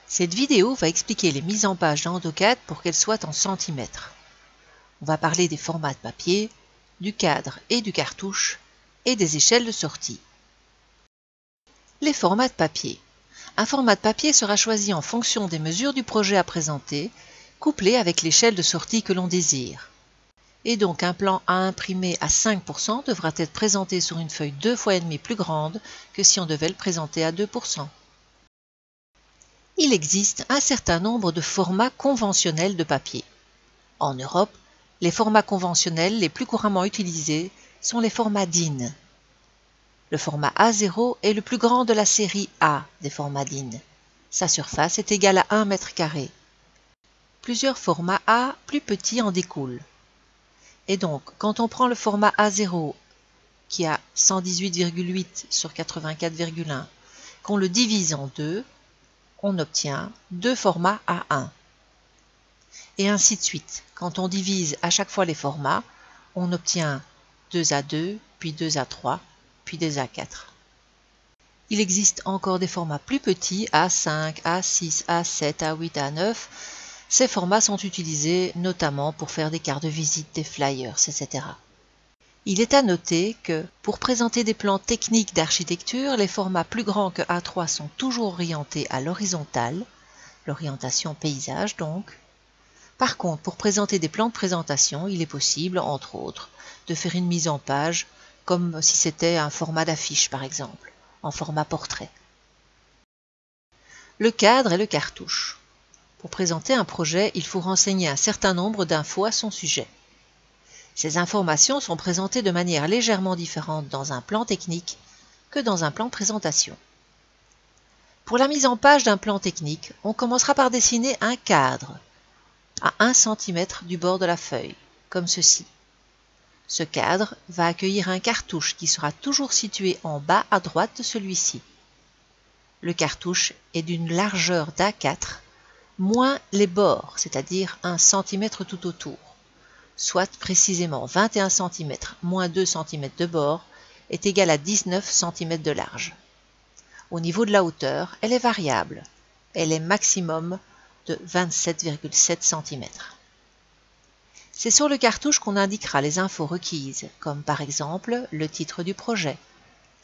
Cette vidéo va expliquer les mises en page dans AutoCAD pour qu'elles soient en centimètres. On va parler des formats de papier, du cadre et du cartouche, et des échelles de sortie. Les formats de papier. Un format de papier sera choisi en fonction des mesures du projet à présenter, couplé avec l'échelle de sortie que l'on désire. Et donc un plan à imprimer à 5% devra être présenté sur une feuille 2 fois et demi plus grande que si on devait le présenter à 2%. Il existe un certain nombre de formats conventionnels de papier. En Europe, les formats conventionnels les plus couramment utilisés sont les formats DIN. Le format A0 est le plus grand de la série A des formats DIN. Sa surface est égale à 1 mètre carré. Plusieurs formats A plus petits en découlent. Et donc, quand on prend le format A0 qui a 118,8 sur 84,1, qu'on le divise en deux, on obtient deux formats A1. Et ainsi de suite. Quand on divise à chaque fois les formats, on obtient 2A2, puis 2A3, puis 2A4. Il existe encore des formats plus petits, A5, A6, A7, A8, A9. Ces formats sont utilisés notamment pour faire des cartes de visite, des flyers, etc. Il est à noter que, pour présenter des plans techniques d'architecture, les formats plus grands que A3 sont toujours orientés à l'horizontale, l'orientation paysage donc. Par contre, pour présenter des plans de présentation, il est possible, entre autres, de faire une mise en page comme si c'était un format d'affiche par exemple, en format portrait. Le cadre et le cartouche. Pour présenter un projet, il faut renseigner un certain nombre d'infos à son sujet. Ces informations sont présentées de manière légèrement différente dans un plan technique que dans un plan de présentation. Pour la mise en page d'un plan technique, on commencera par dessiner un cadre à 1 cm du bord de la feuille, comme ceci. Ce cadre va accueillir un cartouche qui sera toujours situé en bas à droite de celui-ci. Le cartouche est d'une largeur d'A4, moins les bords, c'est-à-dire 1 cm tout autour, soit précisément 21 cm moins 2 cm de bord est égal à 19 cm de large. Au niveau de la hauteur, elle est variable. Elle est maximum de 27,7 cm. C'est sur le cartouche qu'on indiquera les infos requises, comme par exemple le titre du projet,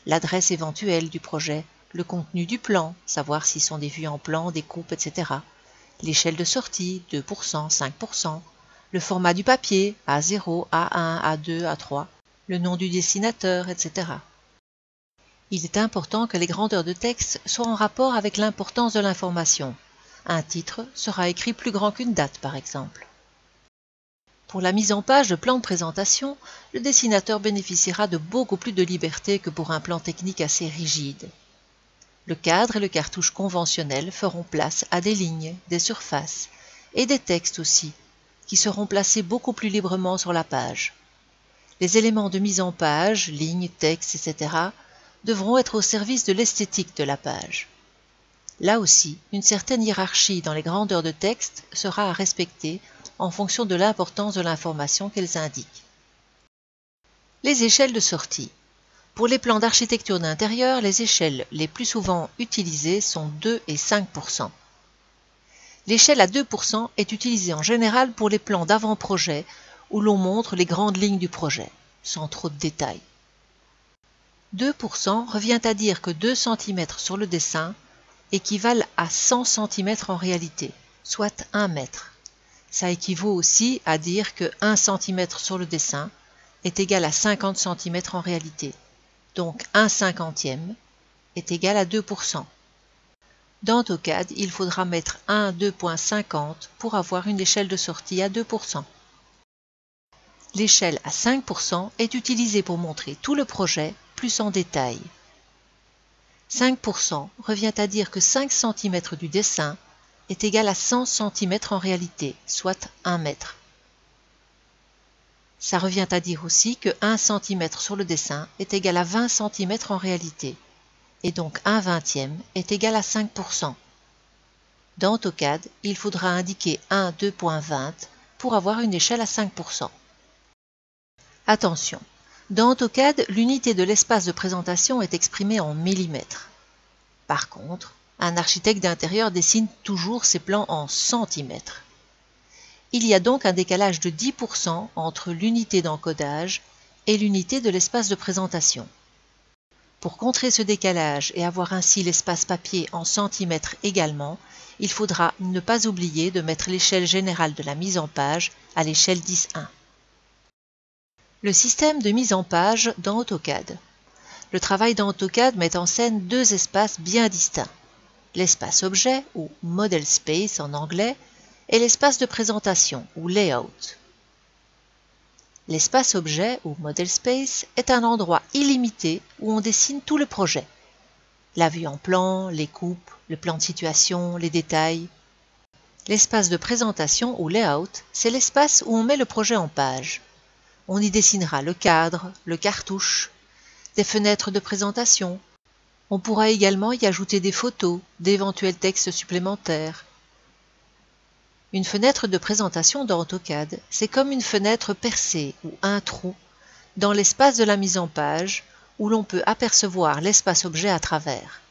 l'adresse éventuelle du projet, le contenu du plan, savoir s'ils sont des vues en plan, des coupes, etc. L'échelle de sortie, 2%, 5%, le format du papier, A0, A1, A2, A3, le nom du dessinateur, etc. Il est important que les grandeurs de texte soient en rapport avec l'importance de l'information. Un titre sera écrit plus grand qu'une date, par exemple. Pour la mise en page de plan de présentation, le dessinateur bénéficiera de beaucoup plus de liberté que pour un plan technique assez rigide. Le cadre et le cartouche conventionnels feront place à des lignes, des surfaces et des textes aussi, qui seront placés beaucoup plus librement sur la page. Les éléments de mise en page, lignes, textes, etc., devront être au service de l'esthétique de la page. Là aussi, une certaine hiérarchie dans les grandeurs de texte sera à respecter en fonction de l'importance de l'information qu'elles indiquent. Les échelles de sortie. Pour les plans d'architecture d'intérieur, les échelles les plus souvent utilisées sont 2 et 5%. L'échelle à 2% est utilisée en général pour les plans d'avant-projet où l'on montre les grandes lignes du projet, sans trop de détails. 2% revient à dire que 2 cm sur le dessin équivalent à 100 cm en réalité, soit 1 mètre. Ça équivaut aussi à dire que 1 cm sur le dessin est égal à 50 cm en réalité. Donc 1/50 est égal à 2%. Dans AutoCAD, il faudra mettre 1,2.50 pour avoir une échelle de sortie à 2%. L'échelle à 5% est utilisée pour montrer tout le projet plus en détail. 5% revient à dire que 5 cm du dessin est égal à 100 cm en réalité, soit 1 mètre. Ça revient à dire aussi que 1 cm sur le dessin est égal à 20 cm en réalité, et donc 1/20 est égal à 5%. Dans AutoCAD, il faudra indiquer 1,2.20 pour avoir une échelle à 5%. Attention, dans AutoCAD, l'unité de l'espace de présentation est exprimée en millimètres. Par contre, Un architecte d'intérieur dessine toujours ses plans en centimètres. Il y a donc un décalage de 10% entre l'unité d'encodage et l'unité de l'espace de présentation. Pour contrer ce décalage et avoir ainsi l'espace papier en centimètres également, il faudra ne pas oublier de mettre l'échelle générale de la mise en page à l'échelle 10:1. Le système de mise en page dans AutoCAD. Le travail dans AutoCAD met en scène deux espaces bien distincts. L'espace objet, ou Model Space en anglais, et l'espace de présentation, ou Layout. L'espace objet, ou Model Space, est un endroit illimité où on dessine tout le projet. La vue en plan, les coupes, le plan de situation, les détails. L'espace de présentation, ou Layout, c'est l'espace où on met le projet en page. On y dessinera le cadre, le cartouche, des fenêtres de présentation. On pourra également y ajouter des photos, d'éventuels textes supplémentaires. Une fenêtre de présentation dans AutoCAD, c'est comme une fenêtre percée ou un trou dans l'espace de la mise en page où l'on peut apercevoir l'espace objet à travers.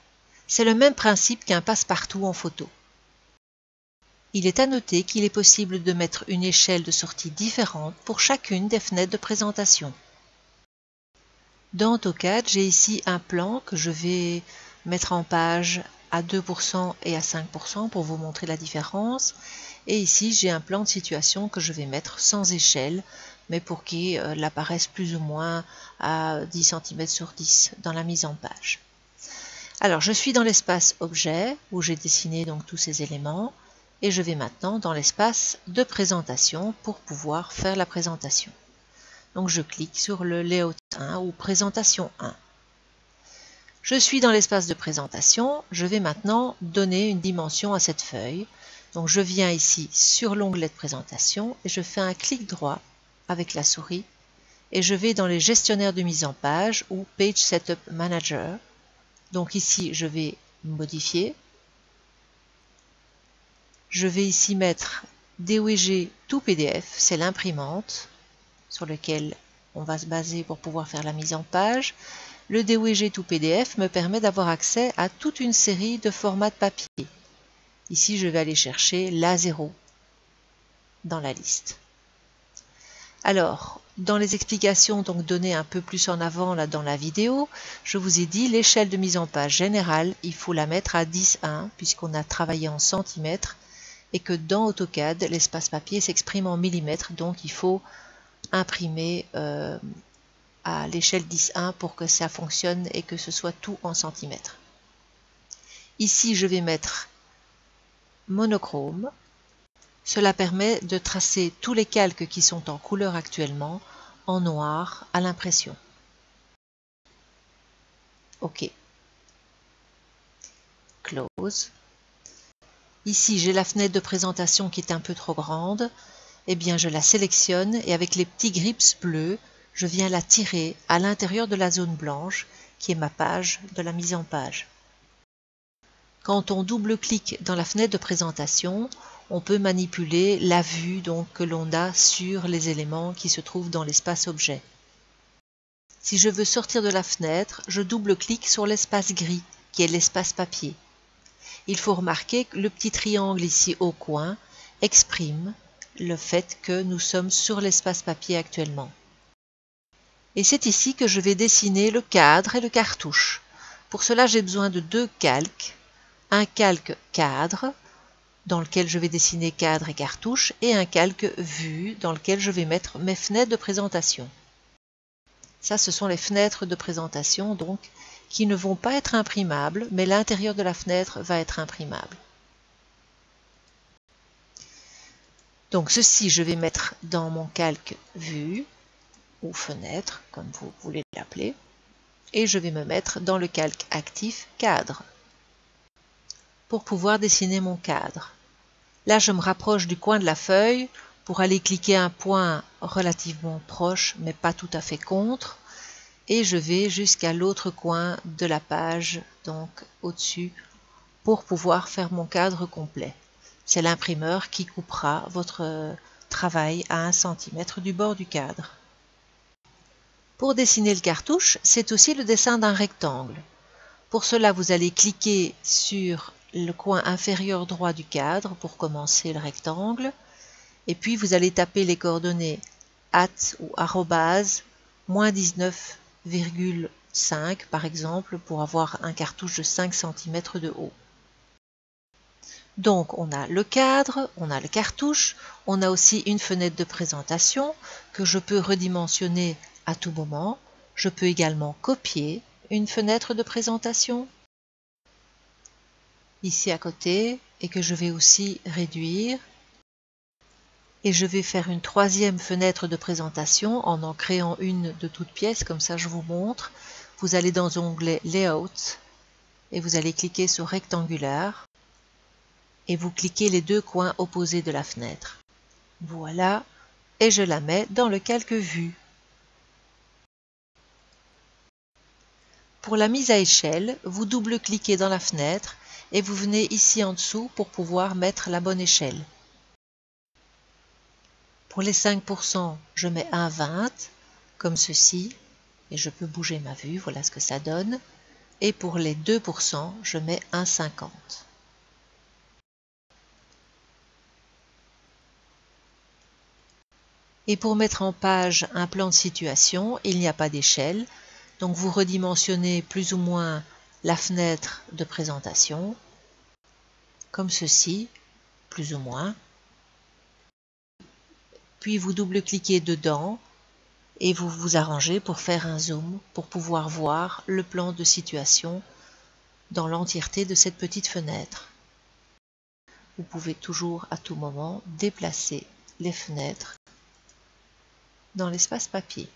C'est le même principe qu'un passe-partout en photo. Il est à noter qu'il est possible de mettre une échelle de sortie différente pour chacune des fenêtres de présentation. Dans AutoCAD, j'ai ici un plan que je vais mettre en page à 2% et à 5% pour vous montrer la différence. Et ici, j'ai un plan de situation que je vais mettre sans échelle, mais pour qu'il apparaisse plus ou moins à 10 cm sur 10 dans la mise en page. Alors, je suis dans l'espace objet, où j'ai dessiné donc tous ces éléments, et je vais maintenant dans l'espace de présentation pour pouvoir faire la présentation. Donc, je clique sur le Layout 1 ou Présentation 1. Je suis dans l'espace de présentation, je vais maintenant donner une dimension à cette feuille. Donc je viens ici sur l'onglet de présentation et je fais un clic droit avec la souris et je vais dans les gestionnaires de mise en page ou Page Setup Manager. Donc ici je vais modifier. Je vais ici mettre DOEG to PDF, c'est l'imprimante sur laquelle on va se baser pour pouvoir faire la mise en page. Le DOEG to PDF me permet d'avoir accès à toute une série de formats de papier. Ici, je vais aller chercher l'A0 dans la liste. Alors, dans les explications donc données un peu plus en avant là dans la vidéo, je vous ai dit l'échelle de mise en page générale, il faut la mettre à 10:1 puisqu'on a travaillé en centimètres et que dans AutoCAD, l'espace papier s'exprime en millimètres, donc il faut imprimer à l'échelle 10:1 pour que ça fonctionne et que ce soit tout en centimètres. Ici, je vais mettre monochrome. Cela permet de tracer tous les calques qui sont en couleur actuellement en noir à l'impression. OK. Close. Ici, j'ai la fenêtre de présentation qui est un peu trop grande. Eh bien, je la sélectionne et avec les petits grips bleus, je viens la tirer à l'intérieur de la zone blanche qui est ma page de la mise en page. Quand on double-clique dans la fenêtre de présentation, on peut manipuler la vue donc, que l'on a sur les éléments qui se trouvent dans l'espace objet. Si je veux sortir de la fenêtre, je double-clique sur l'espace gris, qui est l'espace papier. Il faut remarquer que le petit triangle ici au coin exprime le fait que nous sommes sur l'espace papier actuellement. Et c'est ici que je vais dessiner le cadre et le cartouche. Pour cela, j'ai besoin de deux calques. Un calque cadre, dans lequel je vais dessiner cadre et cartouche, et un calque vue, dans lequel je vais mettre mes fenêtres de présentation. Ça, ce sont les fenêtres de présentation, donc, qui ne vont pas être imprimables, mais l'intérieur de la fenêtre va être imprimable. Donc, ceci, je vais mettre dans mon calque vue, ou fenêtre, comme vous voulez l'appeler, et je vais me mettre dans le calque actif cadre, pour pouvoir dessiner mon cadre. Là, je me rapproche du coin de la feuille pour aller cliquer un point relativement proche, mais pas tout à fait contre. Et je vais jusqu'à l'autre coin de la page, donc au-dessus, pour pouvoir faire mon cadre complet. C'est l'imprimeur qui coupera votre travail à 1 cm du bord du cadre. Pour dessiner le cartouche, c'est aussi le dessin d'un rectangle. Pour cela, vous allez cliquer sur le coin inférieur droit du cadre pour commencer le rectangle. Et puis, vous allez taper les coordonnées ou arrobase -19,5 par exemple pour avoir un cartouche de 5 cm de haut. Donc, on a le cadre, on a le cartouche, on a aussi une fenêtre de présentation que je peux redimensionner à tout moment. Je peux également copier une fenêtre de présentation ici à côté et que je vais aussi réduire. Et je vais faire une troisième fenêtre de présentation en créant une de toutes pièces, comme ça je vous montre. Vous allez dans l'onglet Layout et vous allez cliquer sur Rectangulaire et vous cliquez les deux coins opposés de la fenêtre. Voilà, et je la mets dans le calque vue. Pour la mise à échelle, vous double-cliquez dans la fenêtre et vous venez ici en dessous pour pouvoir mettre la bonne échelle. Pour les 5%, je mets un 20, comme ceci, et je peux bouger ma vue, voilà ce que ça donne. Et pour les 2%, je mets un 50. Et pour mettre en page un plan de situation, il n'y a pas d'échelle. Donc vous redimensionnez plus ou moins la fenêtre de présentation, comme ceci, plus ou moins. Puis vous double-cliquez dedans et vous vous arrangez pour faire un zoom, pour pouvoir voir le plan de situation dans l'entièreté de cette petite fenêtre. Vous pouvez toujours à tout moment déplacer les fenêtres dans l'espace papier.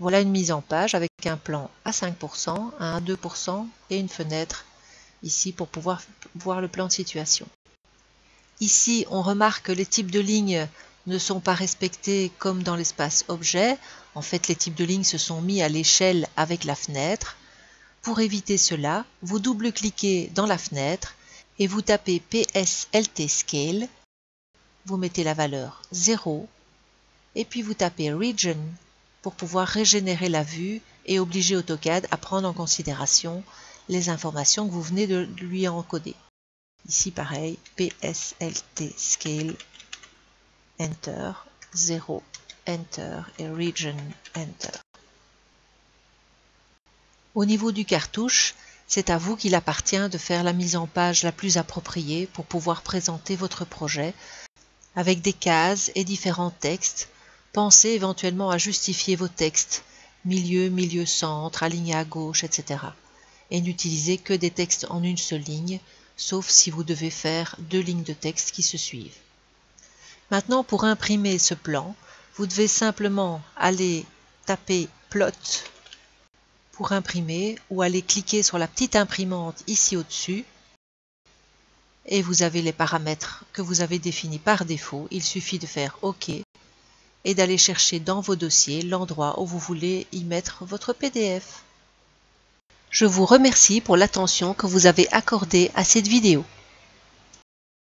Voilà une mise en page avec un plan à 5%, à 2% et une fenêtre ici pour pouvoir voir le plan de situation. Ici, on remarque que les types de lignes ne sont pas respectés comme dans l'espace objet. En fait, les types de lignes se sont mis à l'échelle avec la fenêtre. Pour éviter cela, vous double-cliquez dans la fenêtre et vous tapez PSLT Scale. Vous mettez la valeur 0 et puis vous tapez Region pour pouvoir régénérer la vue et obliger AutoCAD à prendre en considération les informations que vous venez de lui encoder. Ici pareil, PSLT Scale, Enter, 0, Enter et Region, Enter. Au niveau du cartouche, c'est à vous qu'il appartient de faire la mise en page la plus appropriée pour pouvoir présenter votre projet avec des cases et différents textes. Pensez éventuellement à justifier vos textes, milieu, milieu-centre, aligné à gauche, etc. Et n'utilisez que des textes en une seule ligne, sauf si vous devez faire 2 lignes de texte qui se suivent. Maintenant, pour imprimer ce plan, vous devez simplement aller taper Plot pour imprimer ou aller cliquer sur la petite imprimante ici au-dessus et vous avez les paramètres que vous avez définis par défaut. Il suffit de faire OK et d'aller chercher dans vos dossiers l'endroit où vous voulez y mettre votre PDF. Je vous remercie pour l'attention que vous avez accordée à cette vidéo.